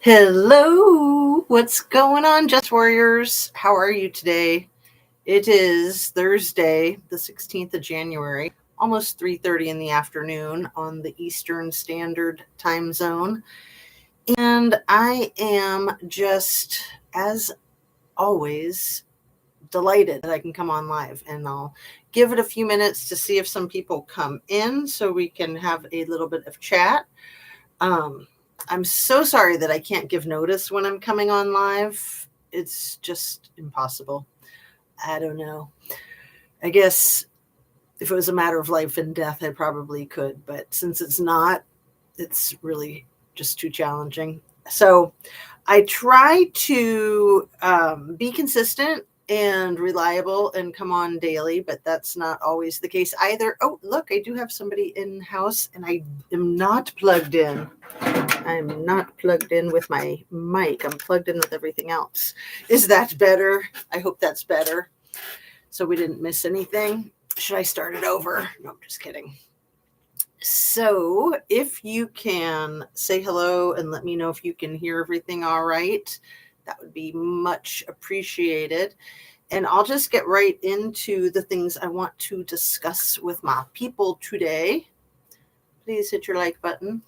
Hello, what's going on, Just Warriors? How are you today? It is Thursday, the 16th of January, almost 3:30 in the afternoon on the Eastern Standard Time Zone. And I am just, as always, delighted that I can come on live. And I'll give it a few minutes to see if some people come in so we can have a little bit of chat. I'm so sorry that I can't give notice when I'm coming on live. It's just impossible. I don't know. I guess if it was a matter of life and death, I probably could. But since it's not, it's really just too challenging. So I try to be consistent and reliable and come on daily, but that's not always the case either. Oh, look, I do have somebody in house and I am not plugged in. I'm not plugged in with my mic. I'm plugged in with everything else. Is that better? I hope that's better. So we didn't miss anything. Should I start it over? No, I'm just kidding. So if you can say hello and let me know if you can hear everything all right, that would be much appreciated. And I'll just get right into the things I want to discuss with my people today. Please hit your like button.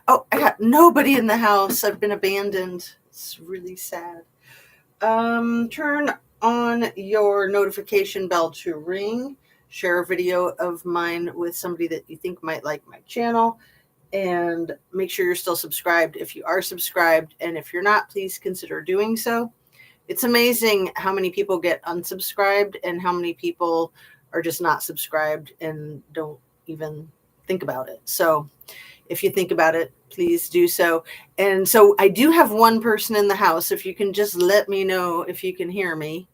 Oh, I got nobody in the house. I've been abandoned. It's really sad. Turn on your notification bell to ring. Share a video of mine with somebody that you think might like my channel. And make sure you're still subscribed if you are subscribed. And if you're not, please consider doing so. It's amazing how many people get unsubscribed and how many people are just not subscribed and don't even think about it. So if you think about it, please do so. And so I do have one person in the house. If you can just let me know if you can hear me,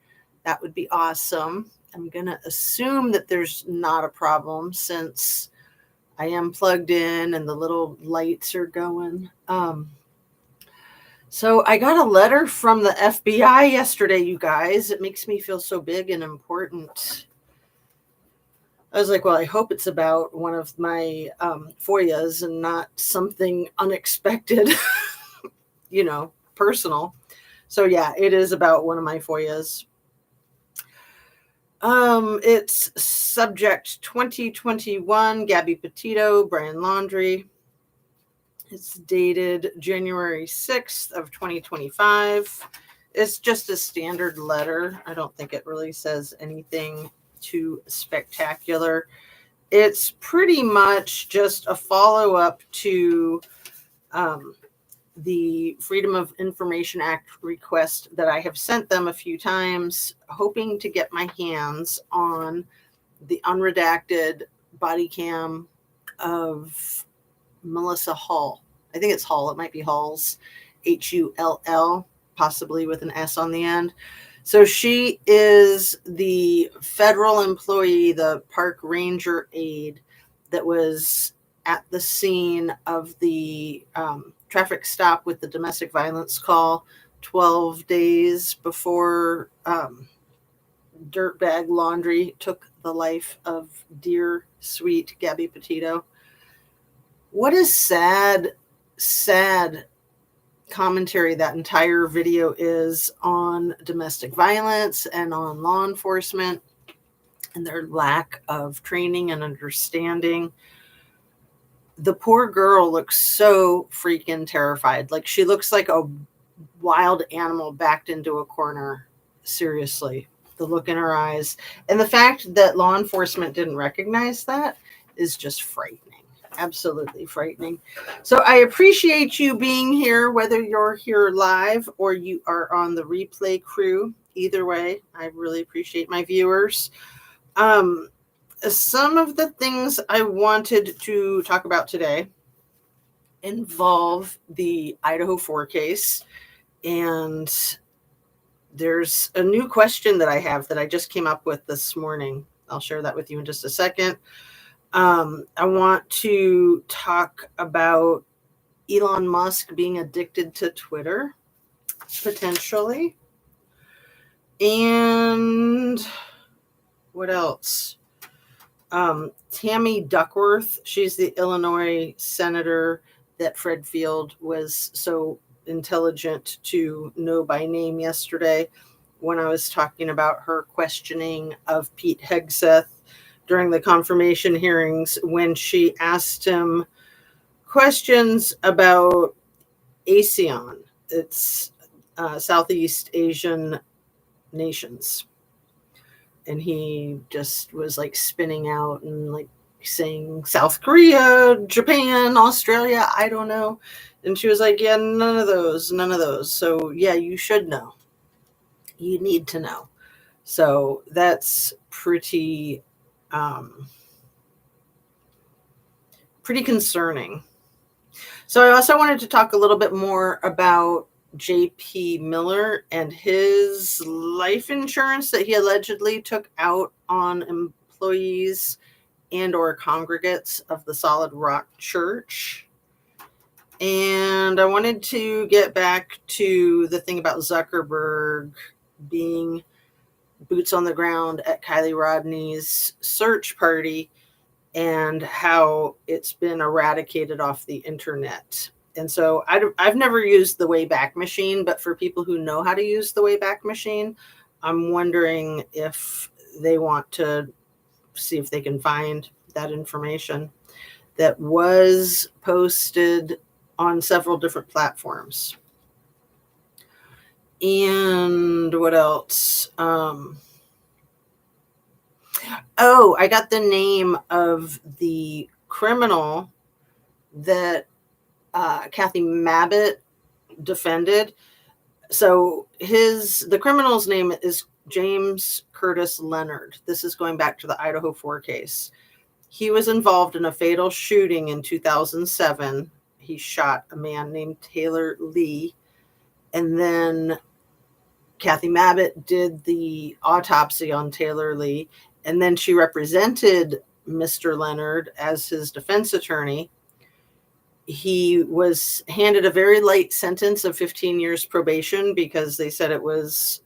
that would be awesome. I'm going to assume that there's not a problem since I am plugged in and the little lights are going. So I got a letter from the FBI yesterday, you guys. It makes me feel so big and important. I was like, well, I hope it's about one of my FOIAs and not something unexpected, personal. So yeah, it is about one of my FOIAs. It's subject 2021, Gabby Petito, Brian Laundrie. It's dated January 6th of 2025. It's just a standard letter. I don't think it really says anything too spectacular. It's pretty much just a follow-up to the Freedom of Information Act request that I have sent them a few times, hoping to get my hands on the unredacted body cam of Melissa Hull. I think it's Hull. It might be Hulls, Hull, possibly with an S on the end. So she is the federal employee, the park ranger aide that was at the scene of the traffic stop with the domestic violence call 12 days before Dirtbag Laundrie took the life of dear, sweet Gabby Petito. What a sad commentary that entire video is on domestic violence and on law enforcement and their lack of training and understanding. The poor girl looks so freaking terrified. Like she looks like a wild animal backed into a corner. Seriously, the look in her eyes. And the fact that law enforcement didn't recognize that is just frightening. Absolutely frightening. So I appreciate you being here, whether you're here live or you are on the replay crew. Either way, I really appreciate my viewers. Some of the things I wanted to talk about today involve the Idaho4 case. And there's a new question that I have that I just came up with this morning. I'll share that with you in just a second. I want to talk about Elon Musk being addicted to Twitter, potentially. And what else? Tammy Duckworth, she's the Illinois senator that Fred Field was so intelligent to know by name yesterday when I was talking about her questioning of Pete Hegseth during the confirmation hearings when she asked him questions about ASEAN. It's Southeast Asian nations. And he just was like spinning out and like saying South Korea, Japan, Australia, I don't know. And she was like, yeah, none of those. So yeah, you should know. You need to know. So that's pretty concerning. So I also wanted to talk a little bit more about J.P. Miller and his life insurance that he allegedly took out on employees and or congregates of the Solid Rock Church. And I wanted to get back to the thing about Zuckerberg being boots on the ground at Kylie Rodney's search party and how it's been eradicated off the internet. And so I've never used the Wayback Machine, but for people who know how to use the Wayback Machine, I'm wondering if they want to see if they can find that information that was posted on several different platforms. And what else? I got the name of the criminal that Kathy Mabbitt defended. So the criminal's name is James Curtis Leonard. This is going back to the Idaho4 case. He was involved in a fatal shooting in 2007. He shot a man named Taylor Lee. And then Kathy Mabbitt did the autopsy on Taylor Lee. And then she represented Mr. Leonard as his defense attorney. He was handed a very light sentence of 15 years probation because they said it was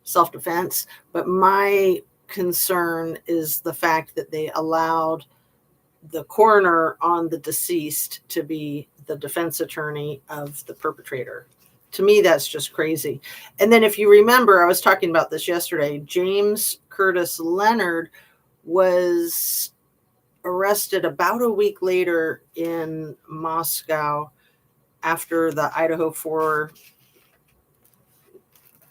self-defense. But my concern is the fact that they allowed the coroner on the deceased to be the defense attorney of the perpetrator. To me, that's just crazy. And then if you remember, I was talking about this yesterday, James Curtis Leonard was arrested about a week later in Moscow after the Idaho4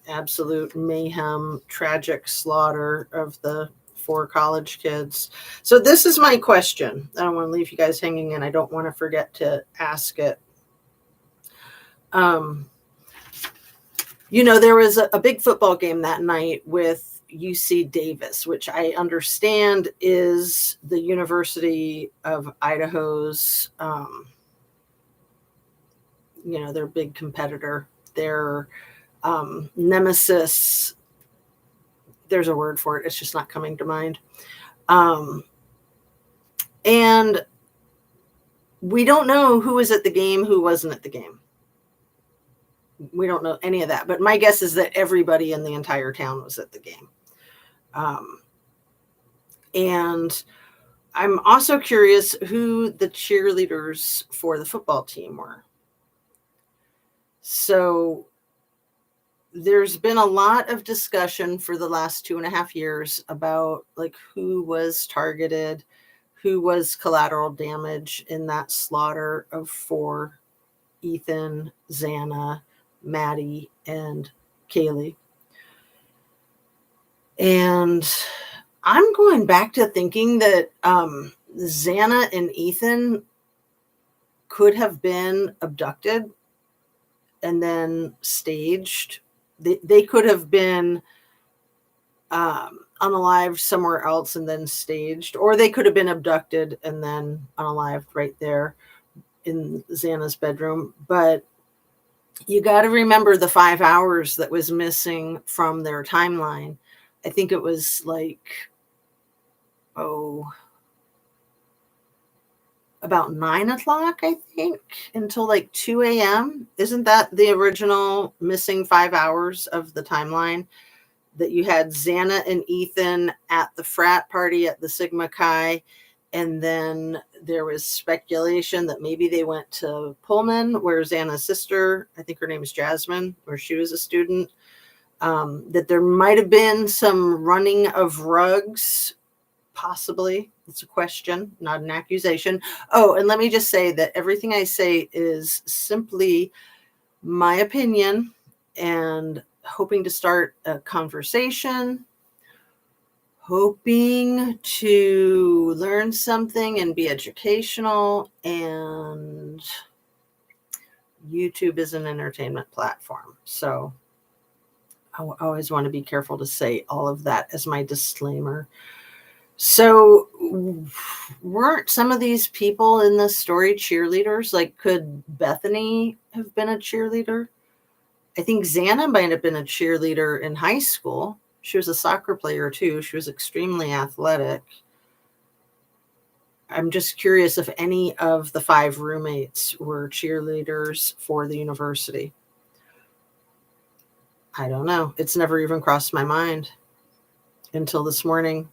absolute mayhem, tragic slaughter of the 4 college kids. So this is my question. I don't want to leave you guys hanging, and I don't want to forget to ask it. There was a big football game that night with UC Davis, which I understand is the University of Idaho's, their big competitor, their nemesis. There's a word for it. It's just not coming to mind. And we don't know who was at the game, who wasn't at the game. We don't know any of that. But my guess is that everybody in the entire town was at the game. And I'm also curious who the cheerleaders for the football team were. So there's been a lot of discussion for the last 2.5 years about like who was targeted, who was collateral damage in that slaughter of 4, Ethan, Xana, Maddie, and Kaylee. And I'm going back to thinking that Xana and Ethan could have been abducted and then staged. They could have been unalived somewhere else and then staged, or they could have been abducted and then unalived right there in Xana's bedroom. But you got to remember the 5 hours that was missing from their timeline. I think it was like, about 9 o'clock, I think, until like 2 a.m. Isn't that the original missing 5 hours of the timeline? That you had Xana and Ethan at the frat party at the Sigma Chi, And then there was speculation that maybe they went to Pullman, where Xana's sister, I think her name is Jasmine, where she was a student, that there might have been some running of rugs, possibly. It's a question, not an accusation. Oh, and let me just say that everything I say is simply my opinion and hoping to start a conversation, hoping to learn something and be educational. And YouTube is an entertainment platform. So I always want to be careful to say all of that as my disclaimer. So weren't some of these people in this story cheerleaders? Like, could Bethany have been a cheerleader? I think Xana might have been a cheerleader in high school. She was a soccer player too. She was extremely athletic. I'm just curious if any of the 5 roommates were cheerleaders for the university. I don't know. It's never even crossed my mind until this morning.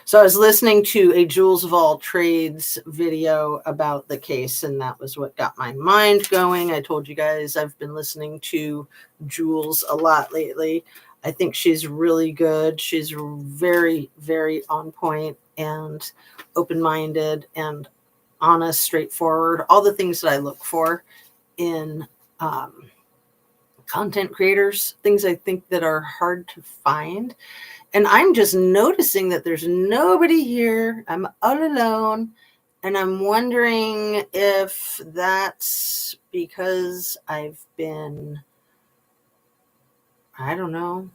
So I was listening to a Jules of All Trades video about the case, and that was what got my mind going. I told you guys I've been listening to Jules a lot lately. I think she's really good. She's very, very on point and open-minded and honest, straightforward, all the things that I look for in content creators, things I think that are hard to find. And I'm just noticing that there's nobody here. I'm all alone. And I'm wondering if that's because I've been, I don't know.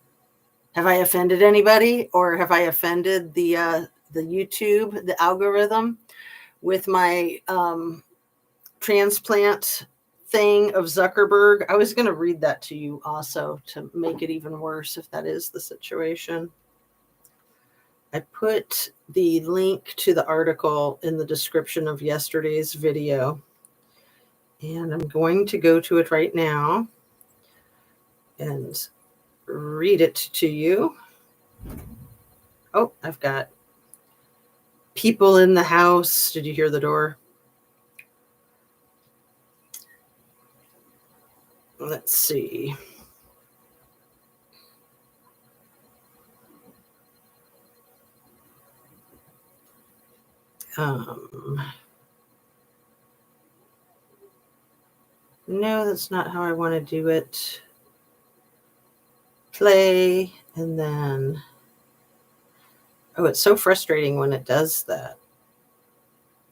Have I offended anybody, or have I offended the YouTube, the algorithm with my transplant thing of Zuckerberg? I was going to read that to you also to make it even worse if that is the situation. I put the link to the article in the description of yesterday's video, and I'm going to go to it right now and read it to you. Oh, I've got people in the house. Did you hear the door? Let's see. No, that's not how I want to do it. Play, and then, oh, it's so frustrating when it does that.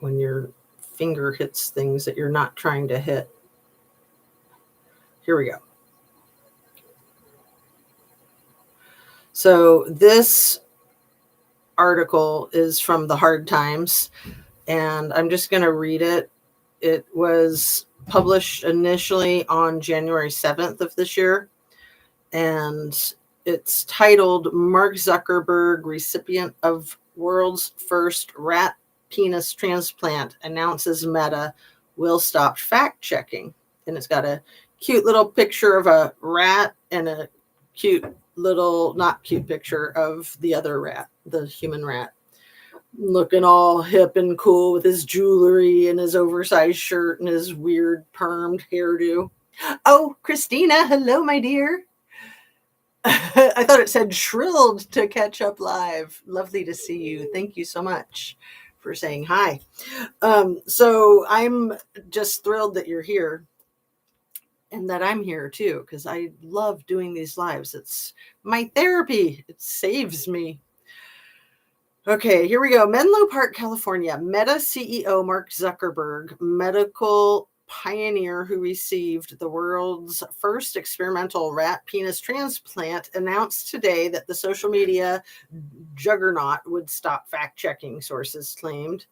When your finger hits things that you're not trying to hit. Here we go. So this article is from the Hard Times, and I'm just going to read it. It was published initially on January 7th of this year, and it's titled Mark Zuckerberg, recipient of world's first rat penis transplant, announces Meta will stop fact checking. And it's got a cute little picture of a rat and a cute little, not cute picture of the other rat, the human rat, looking all hip and cool with his jewelry and his oversized shirt and his weird permed hairdo. Oh, Christina, hello, my dear. I thought it said shrilled to catch up live. Lovely to see you. Thank you so much for saying hi. So I'm just thrilled that you're here and that I'm here too, because I love doing these lives. It's my therapy. It saves me. Okay, here we go. Menlo Park, California. Meta CEO Mark Zuckerberg, medical pioneer who received the world's first experimental rat penis transplant, announced today that the social media juggernaut would stop fact-checking, sources claimed.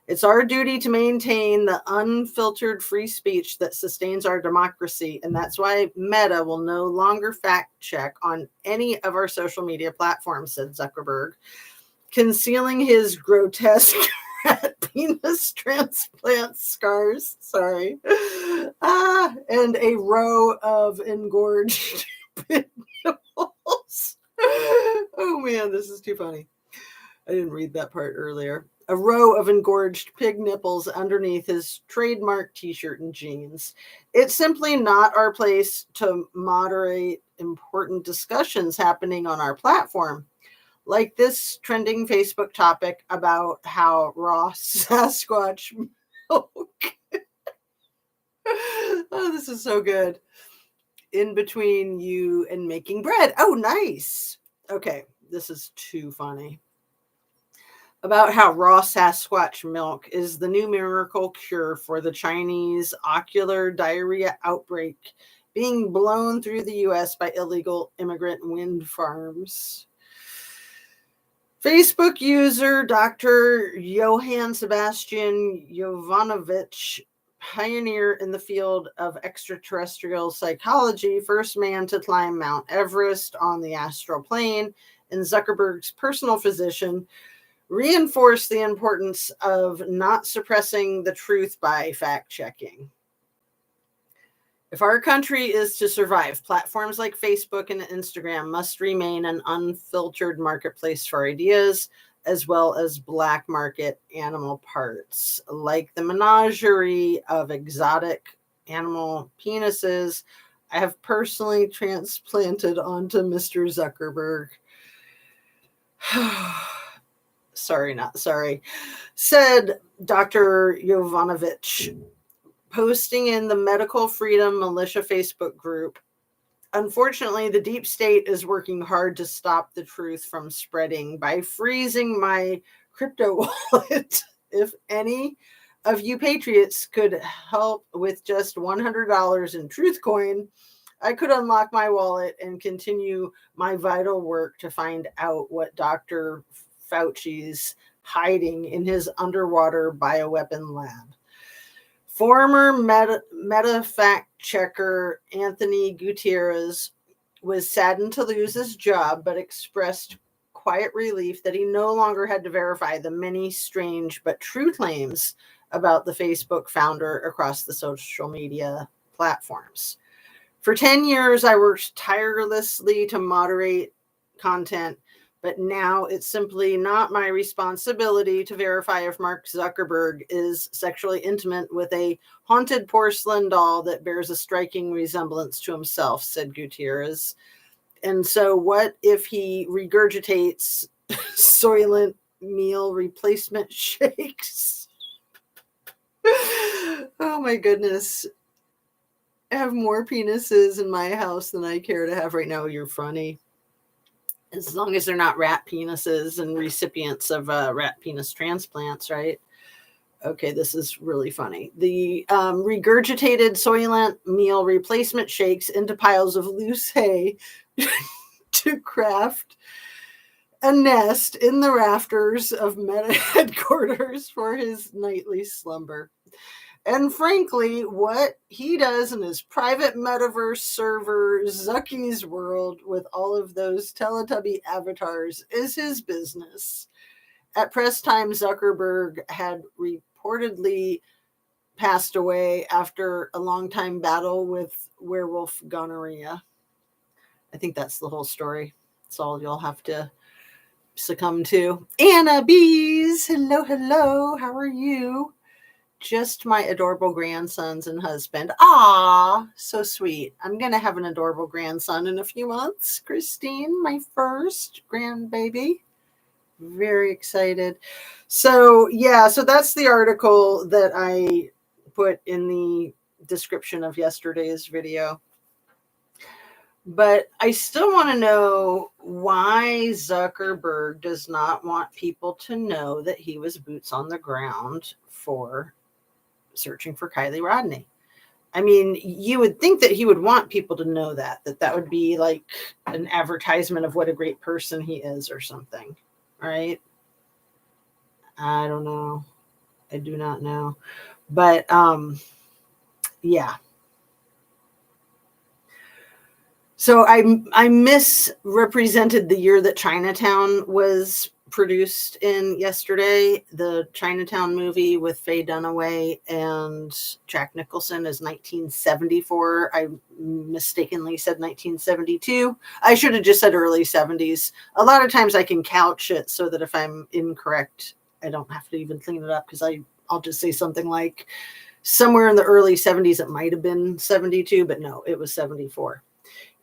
It's our duty to maintain the unfiltered free speech that sustains our democracy, and that's why Meta will no longer fact-check on any of our social media platforms, said Zuckerberg, concealing his grotesque rat penis transplant scars. Sorry. And a row of engorged nipples. Oh man, this is too funny. I didn't read that part earlier. a row of engorged pig nipples underneath his trademark t-shirt and jeans. It's simply not our place to moderate important discussions happening on our platform, like this trending Facebook topic about how raw Sasquatch milk. Oh, this is so good. In between you and making bread. Oh, nice. Okay, this is too funny. About how raw Sasquatch milk is the new miracle cure for the Chinese ocular diarrhea outbreak being blown through the U.S. by illegal immigrant wind farms. Facebook user Dr. Johann Sebastian Jovanovic, pioneer in the field of extraterrestrial psychology, first man to climb Mount Everest on the astral plane, and Zuckerberg's personal physician, reinforced the importance of not suppressing the truth by fact-checking. If our country is to survive, platforms like Facebook and Instagram must remain an unfiltered marketplace for ideas, as well as black market animal parts, like the menagerie of exotic animal penises I have personally transplanted onto Mr. Zuckerberg. Sorry, not sorry, said Dr. Jovanovic, posting in the Medical Freedom Militia Facebook group. Unfortunately, the deep state is working hard to stop the truth from spreading by freezing my crypto wallet. If any of you patriots could help with just $100 in truth coin, I could unlock my wallet and continue my vital work to find out what Dr. Fauci's hiding in his underwater bioweapon lab. Former Meta fact checker Anthony Gutierrez was saddened to lose his job, but expressed quiet relief that he no longer had to verify the many strange but true claims about the Facebook founder across the social media platforms. For 10 years, I worked tirelessly to moderate content, but now it's simply not my responsibility to verify if Mark Zuckerberg is sexually intimate with a haunted porcelain doll that bears a striking resemblance to himself, said Gutierrez. And so what if he regurgitates Soylent meal replacement shakes? Oh my goodness. I have more penises in my house than I care to have right now. You're funny. As long as they're not rat penises and recipients of rat penis transplants, right? Okay, this is really funny. The regurgitated Soylent meal replacement shakes into piles of loose hay to craft a nest in the rafters of Meta headquarters for his nightly slumber. And frankly, what he does in his private metaverse server, Zucky's World, with all of those Teletubby avatars is his business. At press time, Zuckerberg had reportedly passed away after a long-time battle with werewolf gonorrhea. I think that's the whole story. That's all you'll have to succumb to. Anna Bees, hello, hello. How are you? Just my adorable grandsons and husband. Ah, so sweet. I'm going to have an adorable grandson in a few months. Christine, my first grandbaby. Very excited. So, yeah, so that's the article that I put in the description of yesterday's video. But I still want to know why Zuckerberg does not want people to know that he was boots on the ground for searching for Kylie Rodney. I mean, you would think that he would want people to know that would be like an advertisement of what a great person he is or something, right? I don't know. I do not know. But yeah. So I misrepresented the year that Chinatown was produced in yesterday. The Chinatown movie with Faye Dunaway and Jack Nicholson is 1974. I mistakenly said 1972. I should have just said early 70s. A lot of times I can couch it so that if I'm incorrect, I don't have to even clean it up because I'll just say something like somewhere in the early 70s. It might have been 72, but no, it was 74.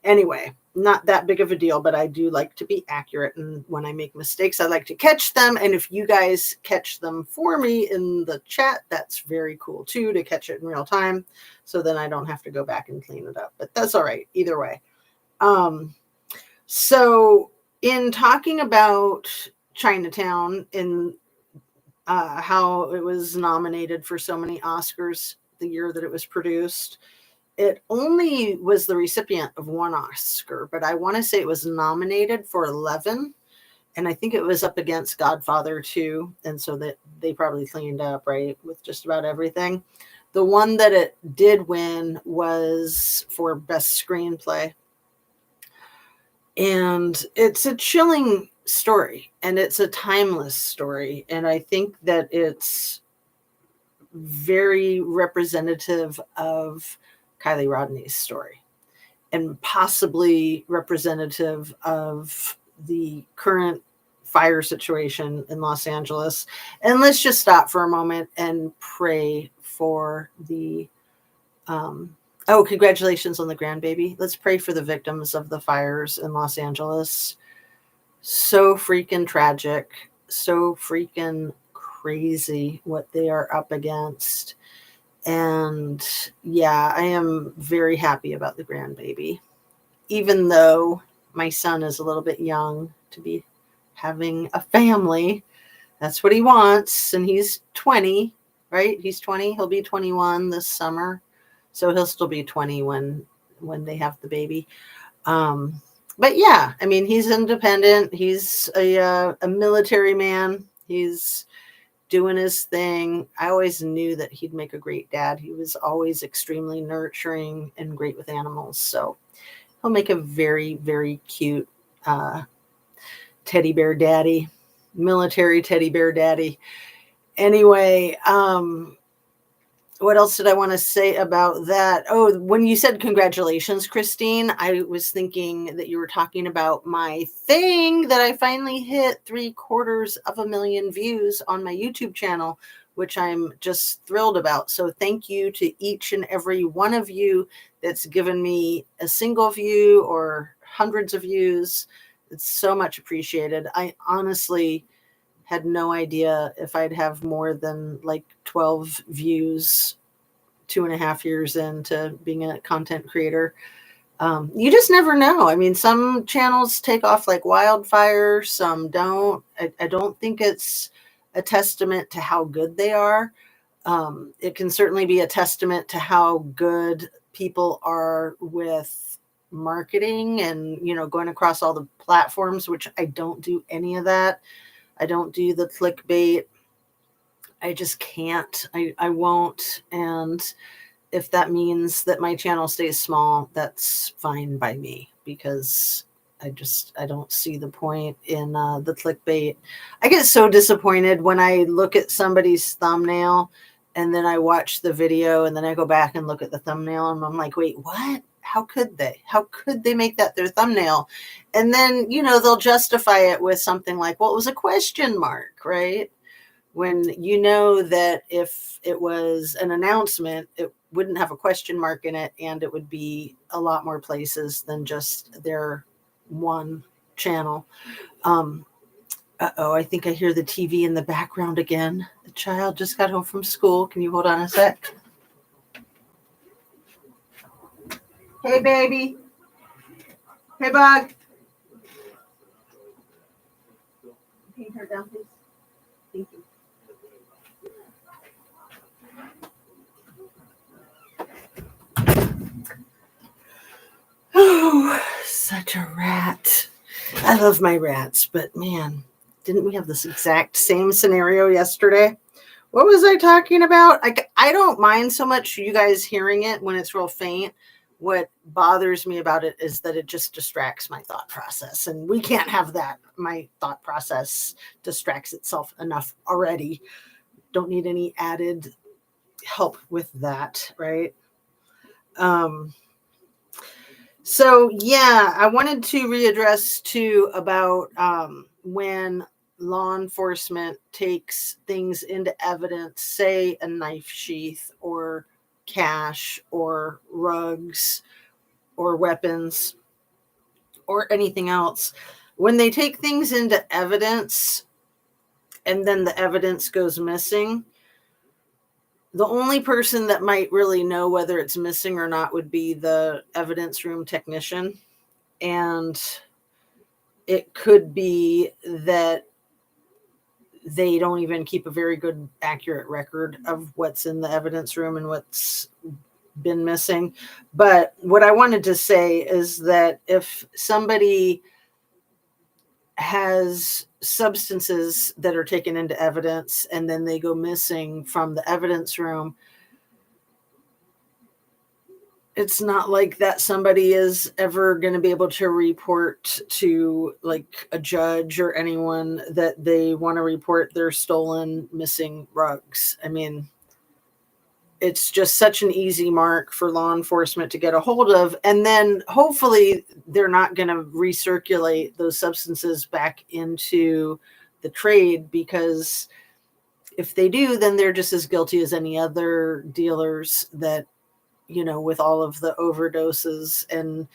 Anyway, not that big of a deal, but I do like to be accurate. And when I make mistakes, I like to catch them. And if you guys catch them for me in the chat, that's very cool too, to catch it in real time. So then I don't have to go back and clean it up, but that's all right. Either way. So in talking about Chinatown and how it was nominated for so many Oscars the year that it was produced, it only was the recipient of one Oscar, but I want to say it was nominated for 11. And I think it was up against Godfather too. And so that they probably cleaned up, right, with just about everything. The one that it did win was for Best Screenplay. And it's a chilling story, and it's a timeless story. And I think that it's very representative of Kylie Rodney's story, and possibly representative of the current fire situation in Los Angeles. And let's just stop for a moment and pray for the congratulations on the grandbaby. Let's pray for the victims of the fires in Los Angeles. So freaking tragic, so freaking crazy what they are up against. And yeah, I am very happy about the grandbaby, even though my son is a little bit young to be having a family. That's what he wants. And he's 20, right? He's 20. He'll be 21 this summer. So he'll still be 20 when they have the baby. But yeah, I mean, he's independent. He's a military man. He's doing his thing. I always knew that he'd make a great dad. He was always extremely nurturing and great with animals. So he'll make a very, very cute teddy bear daddy, military teddy bear daddy. Anyway, what else did I want to say about that? Oh, when you said congratulations, Christine, I was thinking that you were talking about my thing that I finally hit 750,000 views on my YouTube channel, which I'm just thrilled about. So thank you to each and every one of you that's given me a single view or hundreds of views. It's so much appreciated. I honestly had no idea if I'd have more than like 12 views 2.5 years into being a content creator. You just never know. I mean, some channels take off like wildfire, some don't. I don't think it's a testament to how good they are. It can certainly be a testament to how good people are with marketing and, going across all the platforms, which I don't do any of that. I don't do the clickbait. I just can't. I won't. And if that means that my channel stays small, that's fine by me, because I don't see the point in the clickbait. I get so disappointed when I look at somebody's thumbnail and then I watch the video and then I go back and look at the thumbnail and I'm like, wait, what? How could they? How could they make that their thumbnail? And then, they'll justify it with something like, well, it was a question mark, right? When you know that if it was an announcement, it wouldn't have a question mark in it, and it would be a lot more places than just their one channel. I think I hear the TV in the background again. The child just got home from school. Can you hold on a sec? Hey, baby. Hey, bug. Paint her down, please. Thank you. Oh, such a rat. I love my rats, but man, didn't we have this exact same scenario yesterday? What was I talking about? I don't mind so much you guys hearing it when it's real faint. What bothers me about it is that it just distracts my thought process, and we can't have that. My thought process distracts itself enough already. Don't need any added help with that, right? So yeah, I wanted to readdress too about when law enforcement takes things into evidence, say a knife sheath or cash or rugs or weapons or anything else, when they take things into evidence and then the evidence goes missing, the only person that might really know whether it's missing or not would be the evidence room technician. And it could be that they don't even keep a very good, accurate record of what's in the evidence room and what's been missing. But what I wanted to say is that if somebody has substances that are taken into evidence and then they go missing from the evidence room, it's not like that somebody is ever going to be able to report to like a judge or anyone that they want to report their stolen missing rugs. I mean, it's just such an easy mark for law enforcement to get a hold of. And then hopefully they're not going to recirculate those substances back into the trade, because if they do, then they're just as guilty as any other dealers that, you know, with all of the overdoses and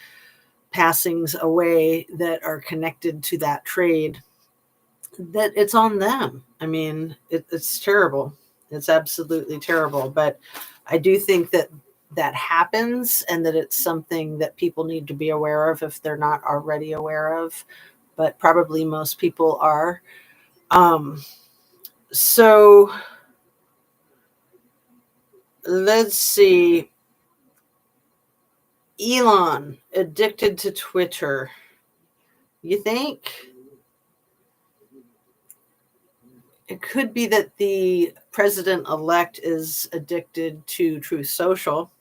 passings away that are connected to that trade, that it's on them. I mean, it's terrible. It's absolutely terrible. But I do think that that happens and that it's something that people need to be aware of if they're not already aware of. But probably most people are. So let's see. Elon, addicted to Twitter. You think? It could be that the president-elect is addicted to Truth Social.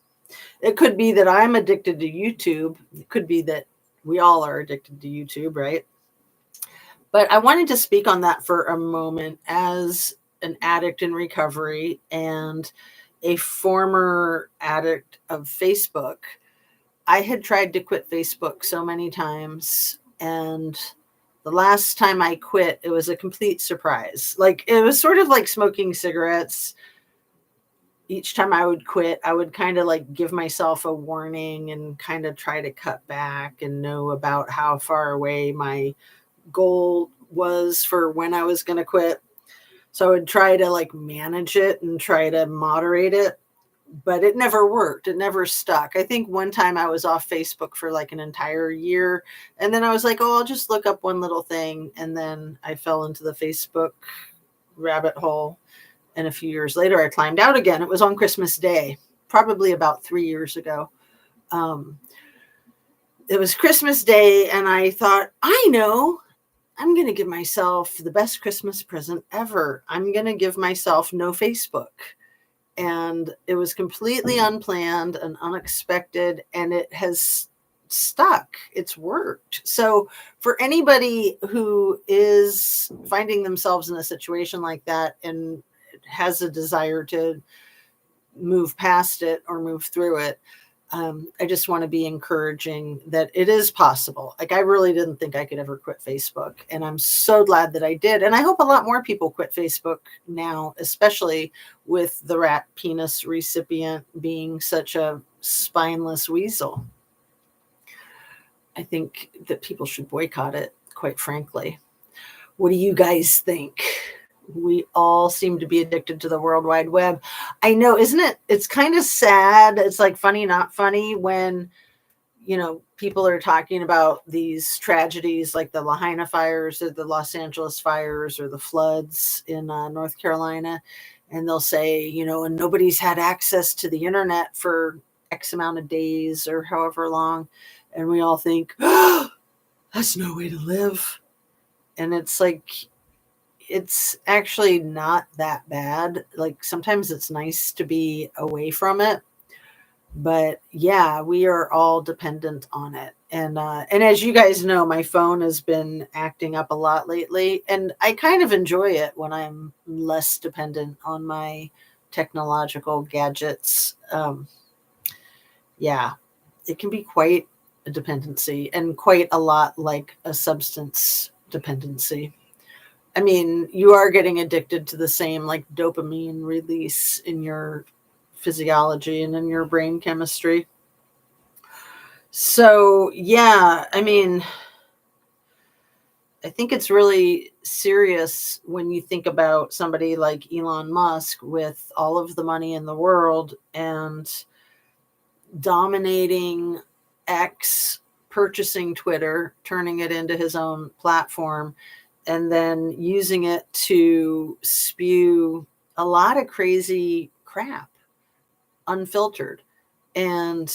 It could be that I'm addicted to YouTube. It could be that we all are addicted to YouTube, right? But I wanted to speak on that for a moment as an addict in recovery and a former addict of Facebook. I had tried to quit Facebook so many times, and the last time I quit, it was a complete surprise. Like, it was sort of like smoking cigarettes. Each time I would quit, I would kind of like give myself a warning and kind of try to cut back and know about how far away my goal was for when I was going to quit. So I would try to like manage it and try to moderate it, but it never worked. It never stuck. I think one time I was off Facebook for like an entire year, and then I was like, oh, I'll just look up one little thing. And then I fell into the Facebook rabbit hole. And a few years later, I climbed out again. It was on Christmas Day, probably about 3 years ago. It was Christmas Day, and I thought, I know, I'm going to give myself the best Christmas present ever. I'm going to give myself no Facebook. And it was completely unplanned and unexpected, and it has stuck. It's worked. So for anybody who is finding themselves in a situation like that and has a desire to move past it or move through it, I just want to be encouraging that it is possible. Like, I really didn't think I could ever quit Facebook, and I'm so glad that I did. And I hope a lot more people quit Facebook now, especially with the rat penis recipient being such a spineless weasel. I think that people should boycott it, quite frankly. What do you guys think? We all seem to be addicted to the World Wide Web. I know, isn't it? It's kind of sad. It's like funny, not funny when, you know, people are talking about these tragedies like the Lahaina fires or the Los Angeles fires or the floods in North Carolina. And they'll say, you know, and nobody's had access to the internet for X amount of days or however long. And we all think, oh, that's no way to live. And it's like, it's actually not that bad. Like, sometimes it's nice to be away from it, but yeah, we are all dependent on it. And as you guys know, my phone has been acting up a lot lately, and I kind of enjoy it when I'm less dependent on my technological gadgets. Yeah, it can be quite a dependency and quite a lot like a substance dependency. I mean, you are getting addicted to the same like dopamine release in your physiology and in your brain chemistry. So, yeah, I mean, I think it's really serious when you think about somebody like Elon Musk with all of the money in the world and dominating X, purchasing Twitter, turning it into his own platform, and then using it to spew a lot of crazy crap, unfiltered. And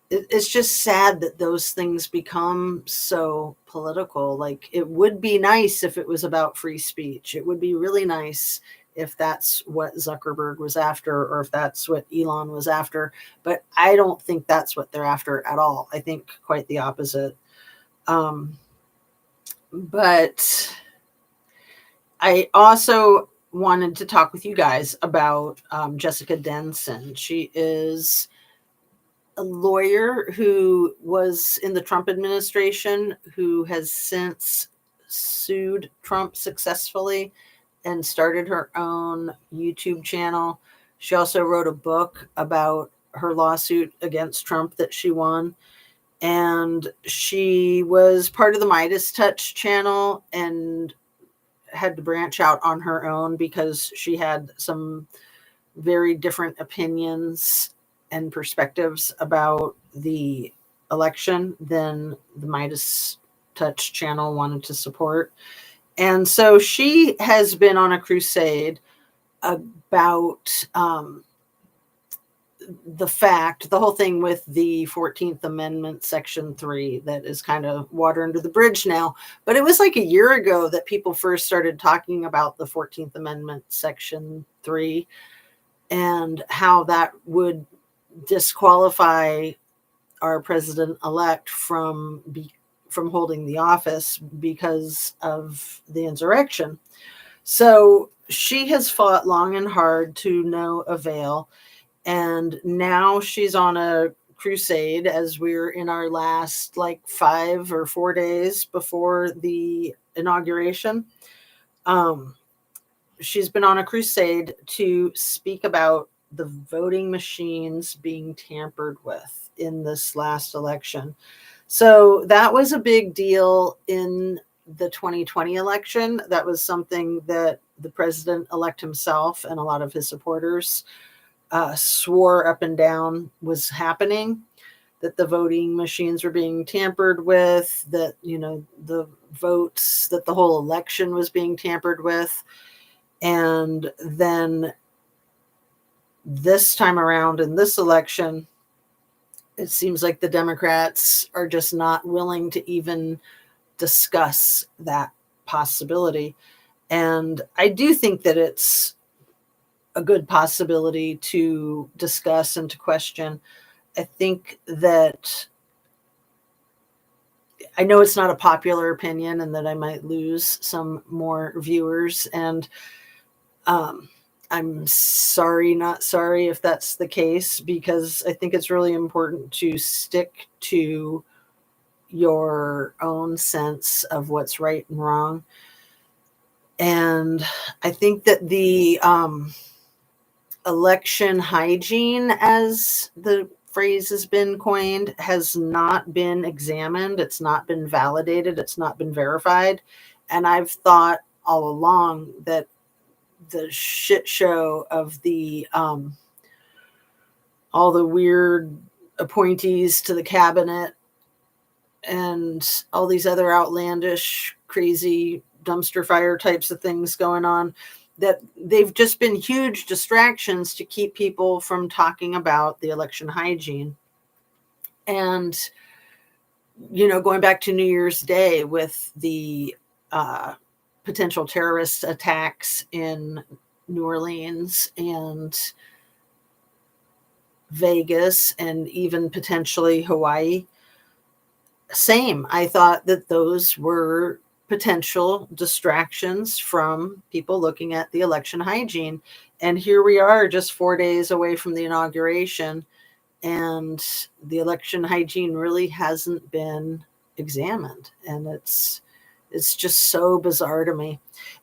it's just sad that those things become so political. Like, it would be nice if it was about free speech. It would be really nice if that's what Zuckerberg was after, or if that's what Elon was after. But I don't think that's what they're after at all. I think quite the opposite. But I also wanted to talk with you guys about Jessica Denson. She is a lawyer who was in the Trump administration, who has since sued Trump successfully and started her own YouTube channel. She also wrote a book about her lawsuit against Trump that she won. And she was part of the Midas Touch channel and had to branch out on her own because she had some very different opinions and perspectives about the election than the Midas Touch channel wanted to support. And so she has been on a crusade about the whole thing with the 14th Amendment, Section 3, that is kind of water under the bridge now. But it was like a year ago that people first started talking about the 14th Amendment, Section 3, and how that would disqualify our president-elect from holding the office because of the insurrection. So she has fought long and hard to no avail. And now she's on a crusade, as we're in our last like 5 or 4 days before the inauguration. She's been on a crusade to speak about the voting machines being tampered with in this last election. So that was a big deal in the 2020 election. That was something that the president-elect himself and a lot of his supporters swore up and down was happening, that the voting machines were being tampered with, that, the votes, that the whole election was being tampered with. And then this time around in this election, it seems like the Democrats are just not willing to even discuss that possibility. And I do think that it's a good possibility to discuss and to question. I think that I know it's not a popular opinion and that I might lose some more viewers. And I'm sorry, not sorry if that's the case, because I think it's really important to stick to your own sense of what's right and wrong. And I think that the election hygiene, as the phrase has been coined, has not been examined. It's not been validated. It's not been verified. And I've thought all along that the shit show of the all the weird appointees to the cabinet and all these other outlandish, crazy dumpster fire types of things going on, that they've just been huge distractions to keep people from talking about the election hygiene. And, going back to New Year's Day with the potential terrorist attacks in New Orleans and Vegas and even potentially Hawaii. Same. I thought that those were potential distractions from people looking at the election hygiene. And here we are just 4 days away from the inauguration, and the election hygiene really hasn't been examined. And it's It's just so bizarre to me.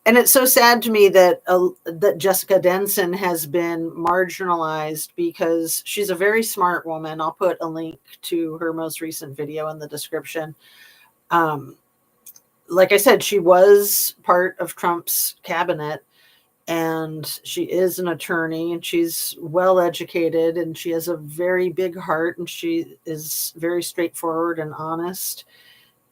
And it's so sad to me that that Jessica Denson has been marginalized, because she's a very smart woman. I'll put a link to her most recent video in the description. Like I said, she was part of Trump's cabinet, and she is an attorney, and she's well educated, and she has a very big heart, and she is very straightforward and honest.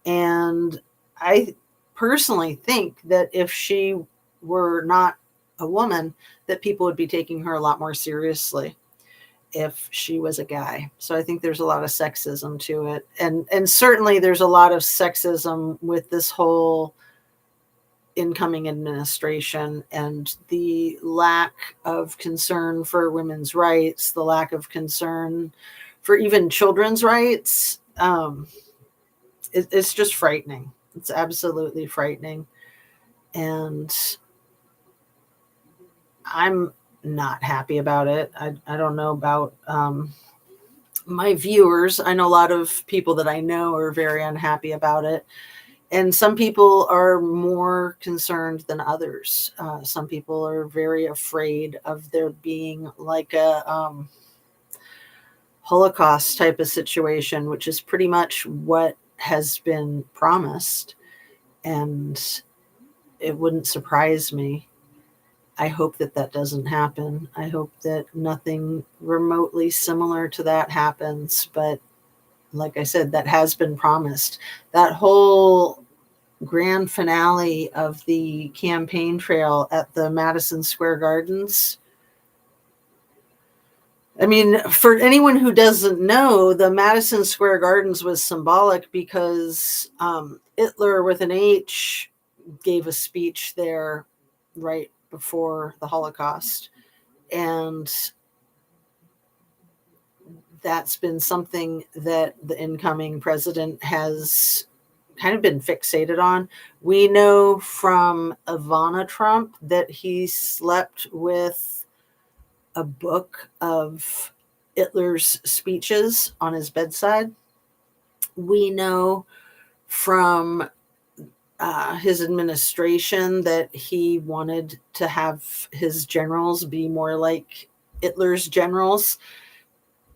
And I personally think that if she were not a woman, that people would be taking her a lot more seriously if she was a guy. So I think there's a lot of sexism to it. And certainly there's a lot of sexism with this whole incoming administration, and the lack of concern for women's rights, the lack of concern for even children's rights. It's just frightening. It's absolutely frightening. And I'm not happy about it. I don't know about my viewers. I know a lot of people that I know are very unhappy about it. And some people are more concerned than others. Some people are very afraid of there being like a Holocaust type of situation, which is pretty much what has been promised. And it wouldn't surprise me. I hope that that doesn't happen. I hope that nothing remotely similar to that happens. But like I said, that has been promised. That whole grand finale of the campaign trail at the Madison Square Gardens. I mean, for anyone who doesn't know, the Madison Square Gardens was symbolic because Hitler, with an H, gave a speech there right before the Holocaust. And that's been something that the incoming president has kind of been fixated on. We know from Ivana Trump that he slept with a book of Hitler's speeches on his bedside. We know from his administration that he wanted to have his generals be more like Hitler's generals,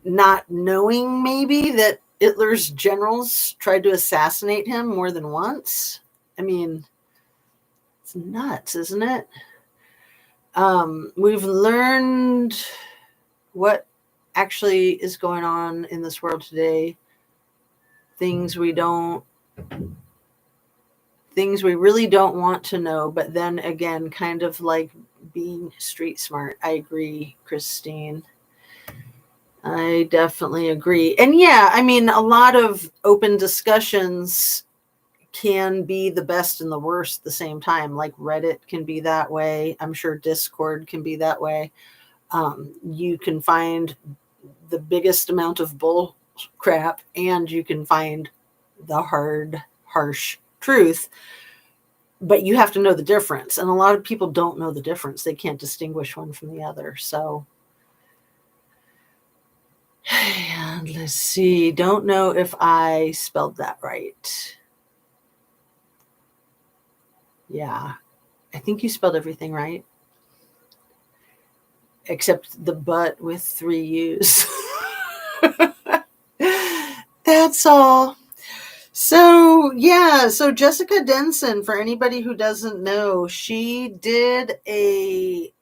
not knowing maybe that Hitler's generals tried to assassinate him more than once. I mean, it's nuts, isn't it? We've learned what actually is going on in this world today. Things we really don't want to know, but then again, kind of like being street smart. I agree, Christine. I definitely agree. And yeah, I mean, a lot of open discussions can be the best and the worst at the same time. Like Reddit can be that way. I'm sure Discord can be that way. You can find the biggest amount of bull crap, and you can find the hard, harsh truth. But you have to know the difference. And a lot of people don't know the difference. They can't distinguish one from the other. So, and let's see. Don't know if I spelled that right. Yeah, I think you spelled everything right. Except the but with 3 U's. That's all. So, yeah, so Jessica Denson, for anybody who doesn't know, she did a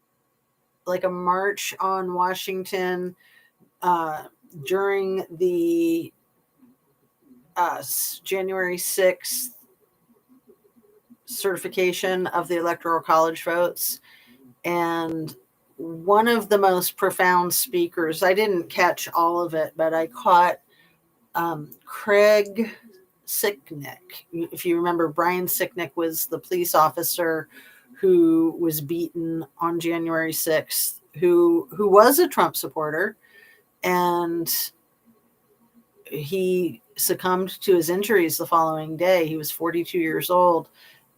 march on Washington during the January 6th certification of the Electoral College votes. And one of the most profound speakers, I didn't catch all of it, but I caught Craig Sicknick. If you remember, Brian Sicknick was the police officer who was beaten on January 6th, who was a Trump supporter, and he succumbed to his injuries the following day. He was 42 years old,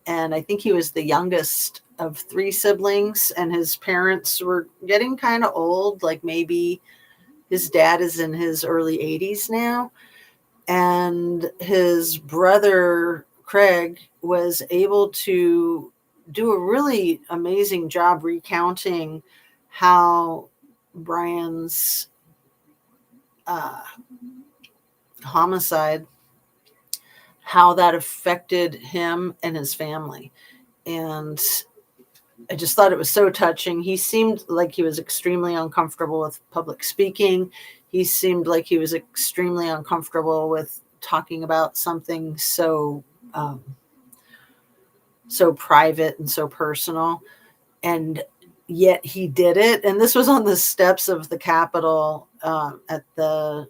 and I think he was the youngest of 3 siblings, and his parents were getting kind of old, like maybe his dad is in his early 80s now. And his brother Craig was able to do a really amazing job recounting how Brian's homicide, how that affected him and his family. And I just thought it was so touching. He seemed like he was extremely uncomfortable with public speaking. He seemed like he was extremely uncomfortable with talking about something so private and so personal. And yet he did it. And this was on the steps of the Capitol at the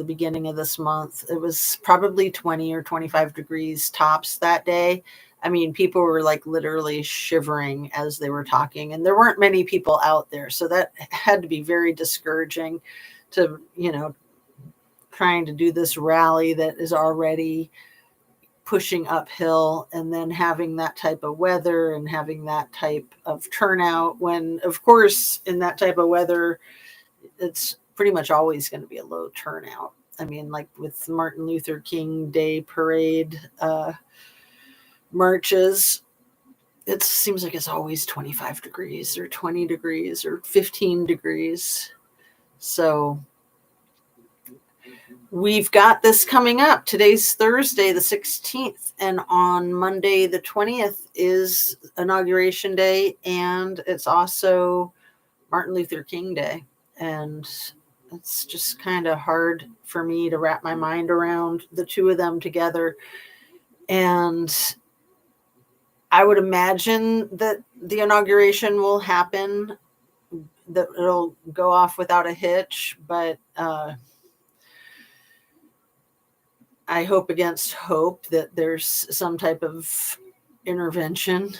beginning of this month. It was probably 20 or 25 degrees tops that day. I mean, people were like literally shivering as they were talking, and there weren't many people out there. So that had to be very discouraging to, trying to do this rally that is already pushing uphill, and then having that type of weather and having that type of turnout when, of course, in that type of weather, it's pretty much always going to be a low turnout. I mean, like with Martin Luther King Day parade marches, it seems like it's always 25 degrees or 20 degrees or 15 degrees. So we've got this coming up. Today's Thursday, the 16th, and on Monday, the 20th, is Inauguration Day, and it's also Martin Luther King Day. And it's just kind of hard for me to wrap my mind around the two of them together. And I would imagine that the inauguration will happen, that it'll go off without a hitch, but I hope against hope that there's some type of intervention.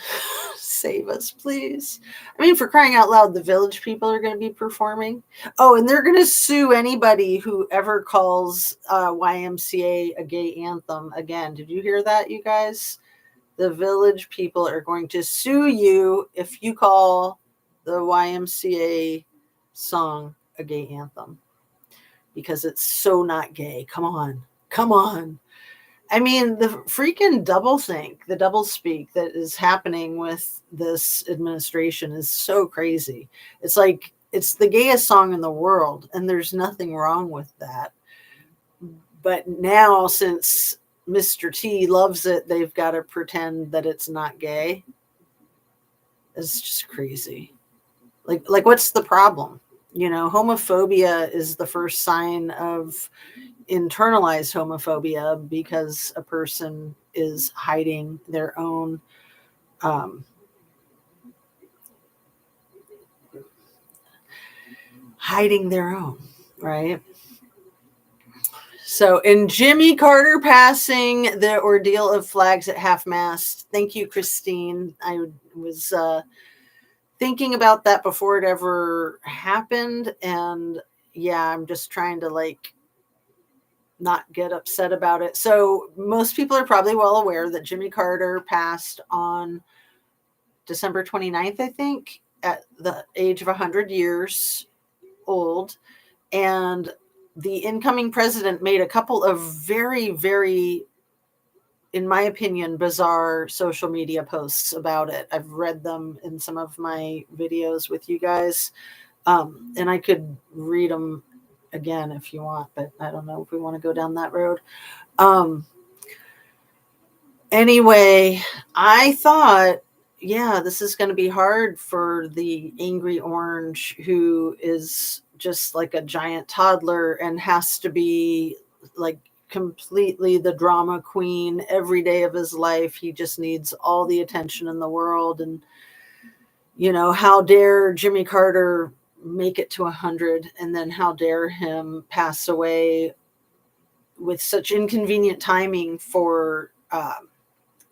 Save us, please. I mean, for crying out loud, the Village People are going to be performing. Oh, and they're going to sue anybody who ever calls YMCA a gay anthem again. Did you hear that, you guys? The Village People are going to sue you if you call the YMCA song a gay anthem, because it's so not gay. Come on. I mean, the freaking doublethink, the doublespeak that is happening with this administration is so crazy. It's like, it's the gayest song in the world, and there's nothing wrong with that. But now, since Mr. T loves it, they've got to pretend that it's not gay. It's just crazy. Like what's the problem? Homophobia is the first sign of internalized homophobia, because a person is hiding their own right? So, in Jimmy Carter passing, the ordeal of flags at half-mast. Thank you, Christine. I was thinking about that before it ever happened, and yeah, I'm just trying to not get upset about it. So most people are probably well aware that Jimmy Carter passed on December 29th, I think, at the age of 100 years old. And the incoming president made a couple of very, very, in my opinion, bizarre social media posts about it. I've read them in some of my videos with you guys. And I could read them again if you want, but I don't know if we want to go down that road. Anyway, I thought, yeah, this is going to be hard for the angry orange, who is just like a giant toddler and has to be like completely the drama queen every day of his life. He just needs all the attention in the world. And, how dare Jimmy Carter make it to 100, and then how dare him pass away with such inconvenient timing for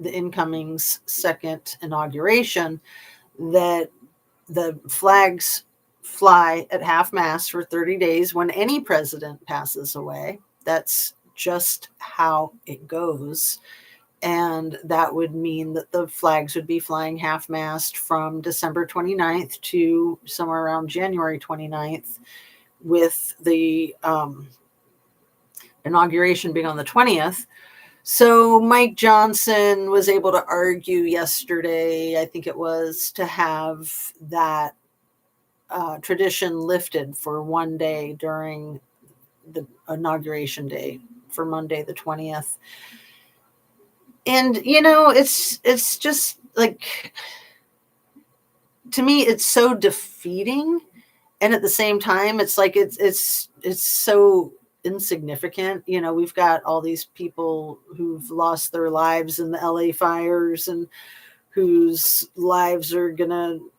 the incoming's second inauguration, that the flags fly at half-mast for 30 days when any president passes away. That's just how it goes. And that would mean that the flags would be flying half-mast from December 29th to somewhere around January 29th, with the inauguration being on the 20th. So Mike Johnson was able to argue yesterday, I think it was, to have that tradition lifted for one day during the inauguration day for Monday the 20th. And it's just like, to me it's so defeating, and at the same time it's like it's so insignificant. We've got all these people who've lost their lives in the LA fires and whose lives are going to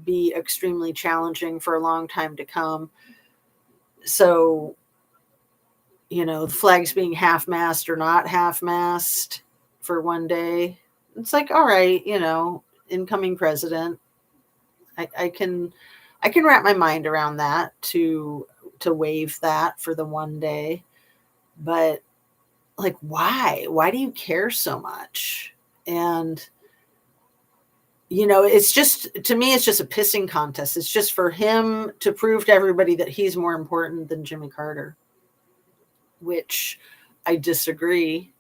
be extremely challenging for a long time to come. So, the flags being half-mast or not half-mast for one day, it's like, all right, incoming president. I can wrap my mind around that, to waive that for the one day. But like, why do you care so much? And it's just, to me, it's just a pissing contest. It's just for him to prove to everybody that he's more important than Jimmy Carter, which I disagree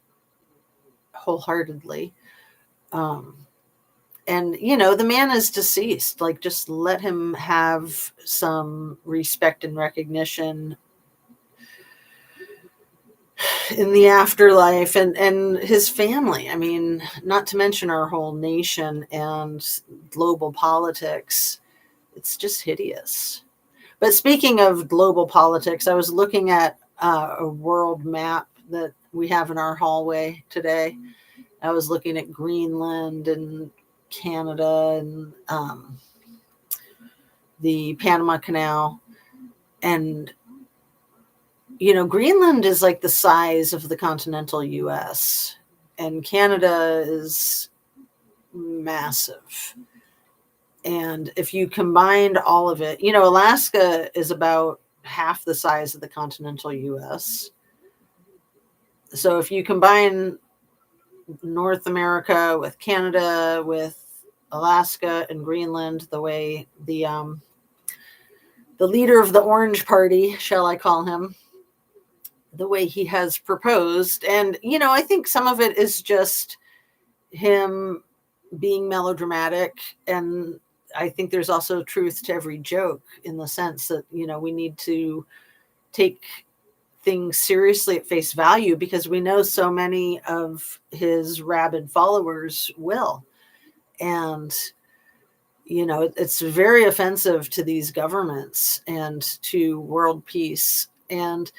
wholeheartedly. And the man is deceased. Like, just let him have some respect and recognition in the afterlife, and his family. I mean, not to mention our whole nation and global politics. It's just hideous. But speaking of global politics, I was looking at a world map that we have in our hallway today. I was looking at Greenland and Canada and the Panama Canal. And Greenland is like the size of the continental US, and Canada is massive. And if you combined all of it, Alaska is about half the size of the continental US. So if you combine North America with Canada, with Alaska and Greenland, the way the leader of the Orange Party, shall I call him, the way he has proposed. And, I think some of it is just him being melodramatic. And I think there's also truth to every joke, in the sense that, we need to take things seriously at face value, because we know so many of his rabid followers will. And, it's very offensive to these governments and to world peace. And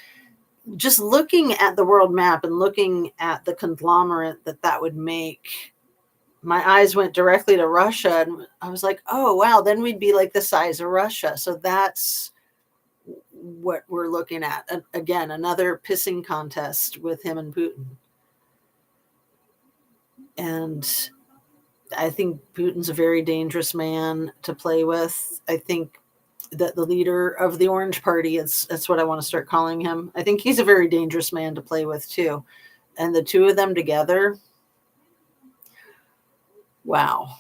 just looking at the world map and looking at the conglomerate that would make, my eyes went directly to Russia, and I was like, oh wow, then we'd be like the size of Russia. So that's what we're looking at. And again, another pissing contest with him and Putin. And I think Putin's a very dangerous man to play with. I think that the leader of the Orange Party, that's what I want to start calling him. I think he's a very dangerous man to play with too. And the two of them together, wow.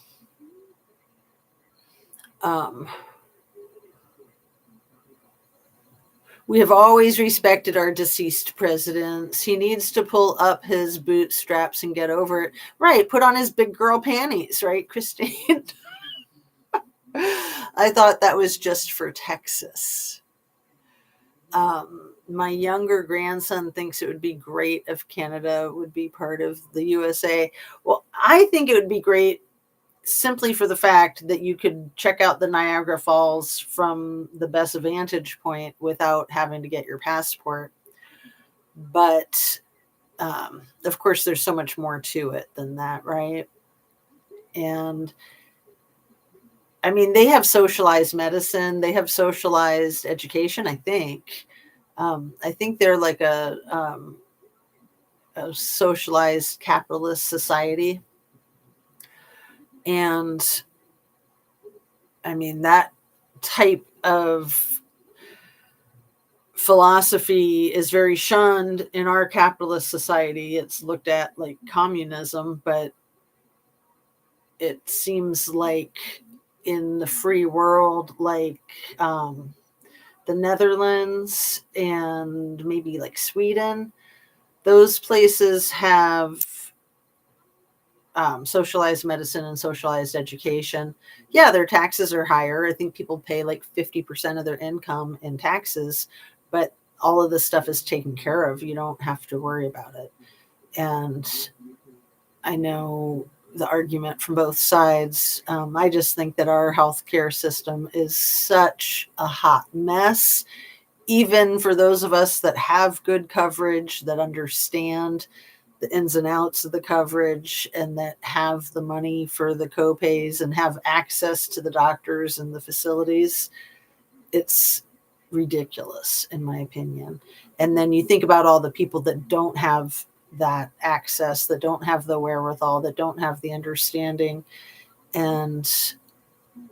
We have always respected our deceased presidents. He needs to pull up his bootstraps and get over it. Right, put on his big girl panties, right, Christine? I thought that was just for Texas. My younger grandson thinks it would be great if Canada would be part of the USA. Well, I think it would be great simply for the fact that you could check out the Niagara Falls from the best vantage point without having to get your passport. But of course, there's so much more to it than that, right? And I mean, they have socialized medicine, they have socialized education, I think. I think they're like a socialized capitalist society. And I mean, that type of philosophy is very shunned in our capitalist society. It's looked at like communism, but it seems like in the free world, like the Netherlands and maybe like Sweden, those places have socialized medicine and socialized education. Yeah, their taxes are higher. I think people pay like 50% of their income in taxes, but all of this stuff is taken care of. You don't have to worry about it. And I know the argument from both sides. I just think that our healthcare system is such a hot mess, even for those of us that have good coverage, that understand the ins and outs of the coverage, and that have the money for the copays and have access to the doctors and the facilities. It's ridiculous, in my opinion. And then you think about all the people that don't have that access, that don't have the wherewithal, that don't have the understanding. And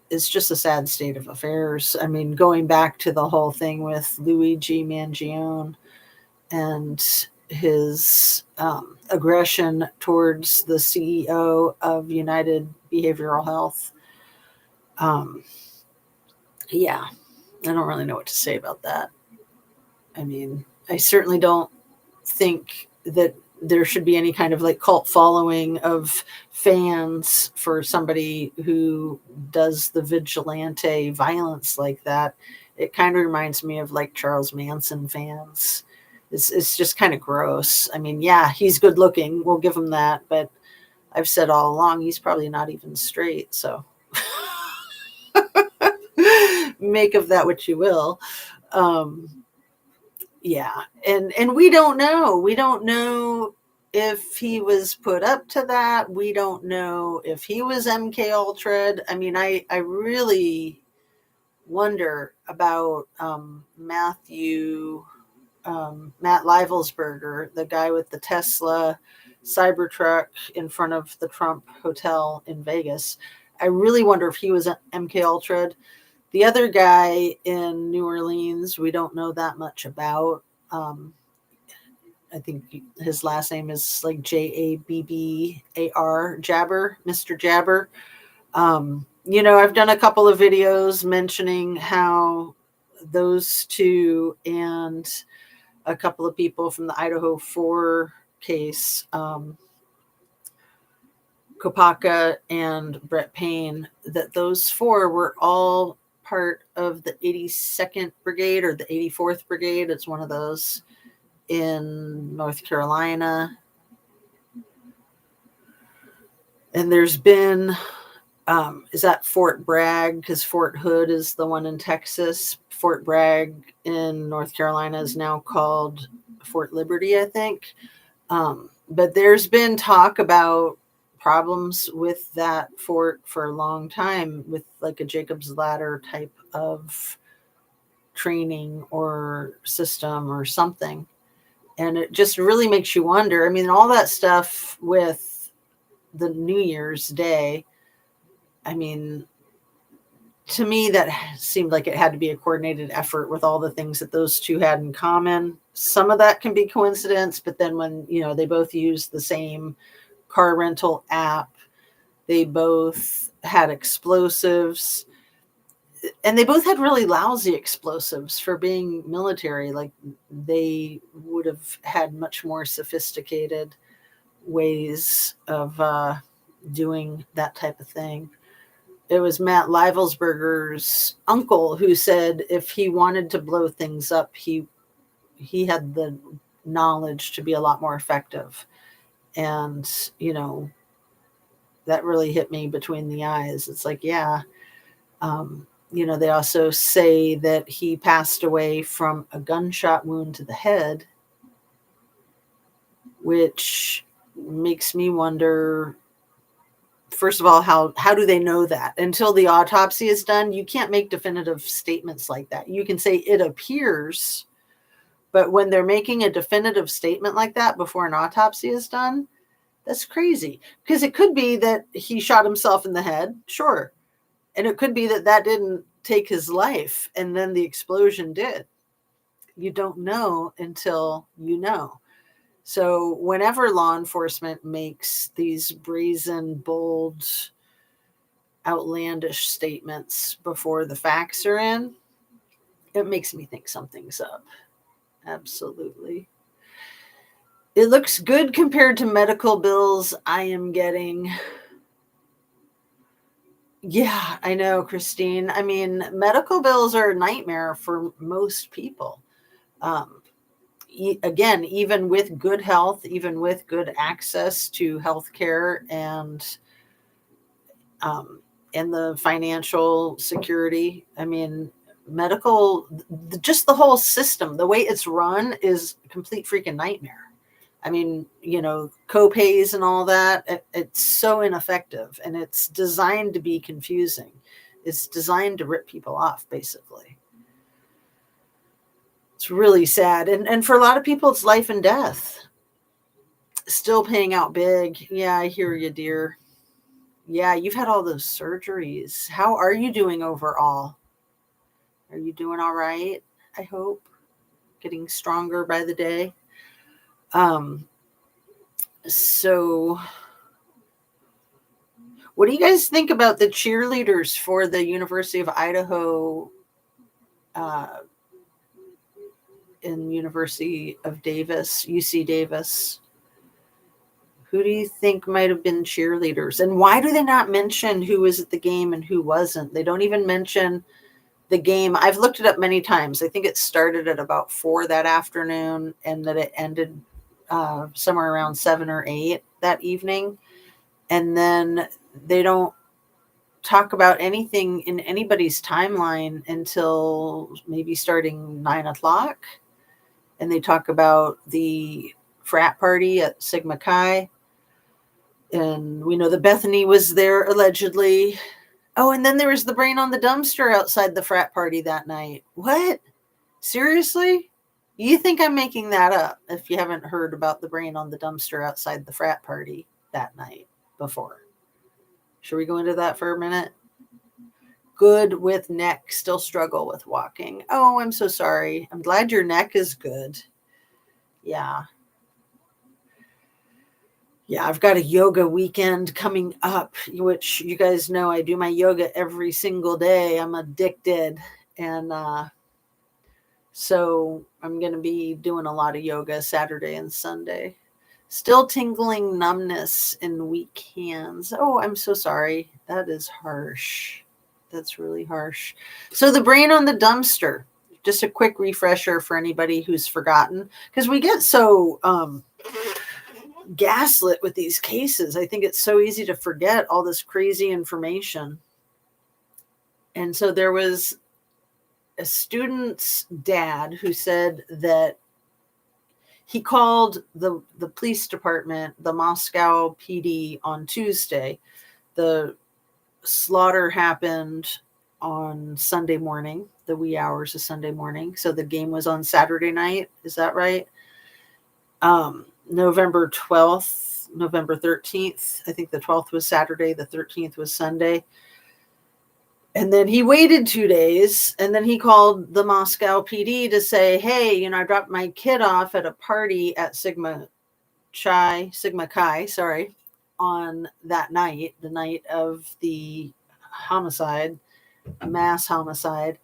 it's just a sad state of affairs. I mean, going back to the whole thing with Luigi Mangione and his aggression towards the CEO of United Behavioral Health. Yeah, I don't really know what to say about that. I mean, I certainly don't think that there should be any kind of like cult following of fans for somebody who does the vigilante violence like that. It kind of reminds me of like Charles Manson fans. It's just kind of gross. I mean, yeah, he's good looking. We'll give him that. But I've said all along, he's probably not even straight. So make of that what you will. Yeah. And we don't know. We don't know if he was put up to that. We don't know if he was MK Ultra. I mean, I really wonder about Matt Livelsberger, the guy with the Tesla Cybertruck in front of the Trump Hotel in Vegas. I really wonder if he was MK Ultra. The other guy in New Orleans, we don't know that much about. I think his last name is like Jabbar, Jabber, Mr. Jabber. I've done a couple of videos mentioning how those two and a couple of people from the Idaho4 case, Kopaka and Brett Payne, that those four were all part of the 82nd Brigade or the 84th Brigade. It's one of those in North Carolina. And there's been, is that Fort Bragg? Because Fort Hood is the one in Texas. Fort Bragg in North Carolina is now called Fort Liberty, I think. But there's been talk about problems with that fort for a long time, with like a Jacob's Ladder type of training or system or something. And it just really makes you wonder. I mean, all that stuff with the New Year's Day, I mean, to me, that seemed like it had to be a coordinated effort with all the things that those two had in common. Some of that can be coincidence, but then when, they both used the same car rental app, they both had explosives, and they both had really lousy explosives for being military. Like, they would have had much more sophisticated ways of doing that type of thing. It was Matt Livelsberger's uncle who said if he wanted to blow things up, he had the knowledge to be a lot more effective. And, that really hit me between the eyes. It's like, yeah. They also say that he passed away from a gunshot wound to the head, which makes me wonder, first of all, how do they know that? Until the autopsy is done, you can't make definitive statements like that. You can say it appears, but when they're making a definitive statement like that before an autopsy is done, that's crazy. Because it could be that he shot himself in the head, sure. And it could be that didn't take his life, and then the explosion did. You don't know until you know. So whenever law enforcement makes these brazen, bold, outlandish statements before the facts are in, it makes me think something's up. Absolutely. It looks good compared to medical bills I am getting. Yeah, I know, Christine. I mean, medical bills are a nightmare for most people. Um, Again, even with good health, even with good access to health care um, and the financial security, I mean, medical, just the whole system, the way it's run is a complete freaking nightmare. I mean, co-pays and all that, it's so ineffective, and it's designed to be confusing. It's designed to rip people off, basically. It's really sad. And for a lot of people, it's life and death. Still paying out big. Yeah, I hear you, dear. Yeah, you've had all those surgeries. How are you doing overall? Are you doing all right? I hope. Getting stronger by the day. So what do you guys think about the cheerleaders for the University of Idaho and University of Davis, UC Davis? Who do you think might have been cheerleaders? And why do they not mention who was at the game and who wasn't? They don't even mention the game. I've looked it up many times. I think it started at about 4 that afternoon and that it ended somewhere around 7 or 8 that evening. And then they don't talk about anything in anybody's timeline until maybe starting 9 o'clock. And they talk about the frat party at Sigma Chi. And we know that Bethany was there allegedly. Oh, and then there was the brain on the dumpster outside the frat party that night. What? Seriously? You think I'm making that up if you haven't heard about the brain on the dumpster outside the frat party that night before? Should we go into that for a minute? Good with neck, still struggle with walking. Oh, I'm so sorry. I'm glad your neck is good. Yeah. Yeah, I've got a yoga weekend coming up, which you guys know I do my yoga every single day. I'm addicted. And so I'm going to be doing a lot of yoga Saturday and Sunday. Still tingling numbness in weak hands. Oh, I'm so sorry. That is harsh. That's really harsh. So the brain on the dumpster, just a quick refresher for anybody who's forgotten, because we get so gaslit with these cases. I think it's so easy to forget all this crazy information. And so there was a student's dad who said that he called the police department, the Moscow PD, on Tuesday. The slaughter happened on Sunday morning, the wee hours of Sunday morning. So the game was on Saturday night. Is that right? November 12th, November 13th. I think the 12th was Saturday. The 13th was Sunday. And then he waited 2 days, and then he called the Moscow PD to say, hey, I dropped my kid off at a party at Sigma Chi, on that night, the night of the homicide, mass homicide.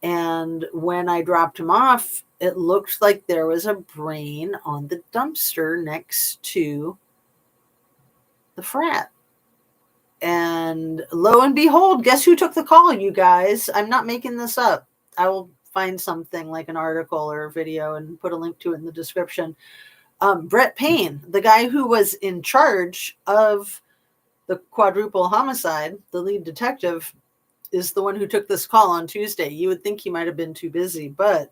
And when I dropped him off, it looked like there was a brain on the dumpster next to the frat. And lo and behold, guess who took the call, you guys? I'm not making this up. I will find something like an article or a video and put a link to it in the description. Brett Payne, the guy who was in charge of the quadruple homicide, the lead detective, is the one who took this call on Tuesday. You would think he might have been too busy, but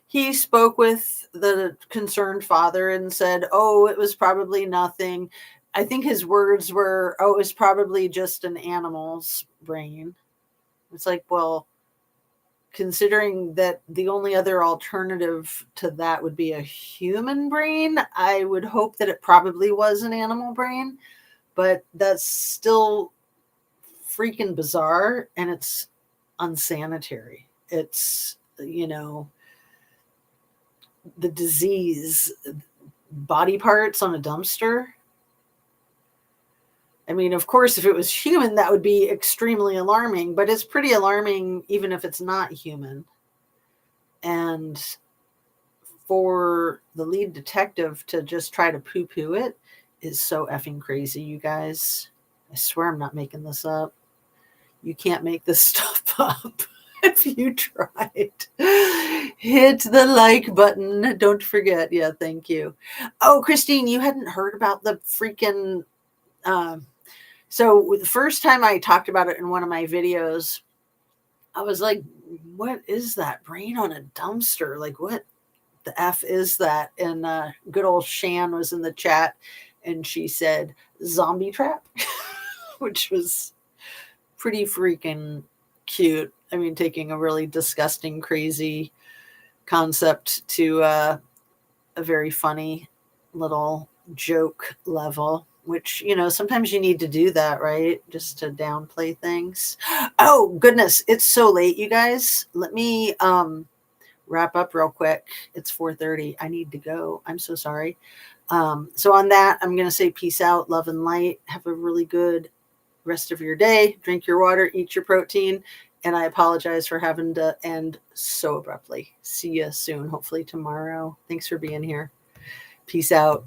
he spoke with the concerned father and said, oh, it was probably nothing. I think his words were, oh, it was probably just an animal's brain. It's like, well, considering that the only other alternative to that would be a human brain, I would hope that it probably was an animal brain, but that's still freaking bizarre, and it's unsanitary. It's, the disease, body parts on a dumpster. I mean, of course, if it was human, that would be extremely alarming, but it's pretty alarming even if it's not human. And for the lead detective to just try to poo-poo it is so effing crazy, you guys. I swear I'm not making this up. You can't make this stuff up. If you tried, hit the like button. Don't forget. Yeah, thank you. Oh, Christine, you hadn't heard about the freaking. So the first time I talked about it in one of my videos, I was like, what is that? Brain on a dumpster? Like, what the F is that? And good old Shan was in the chat and she said, zombie trap, which was pretty freaking cute. I mean, taking a really disgusting, crazy concept to a very funny little joke level, which, you know, sometimes you need to do that, right? Just to downplay things. Oh, goodness. It's so late, you guys. Let me wrap up real quick. It's 4:30. I need to go. I'm so sorry. So on that, I'm going to say peace out, love and light. Have a really good rest of your day. Drink your water, eat your protein. And I apologize for having to end so abruptly. See you soon, hopefully tomorrow. Thanks for being here. Peace out.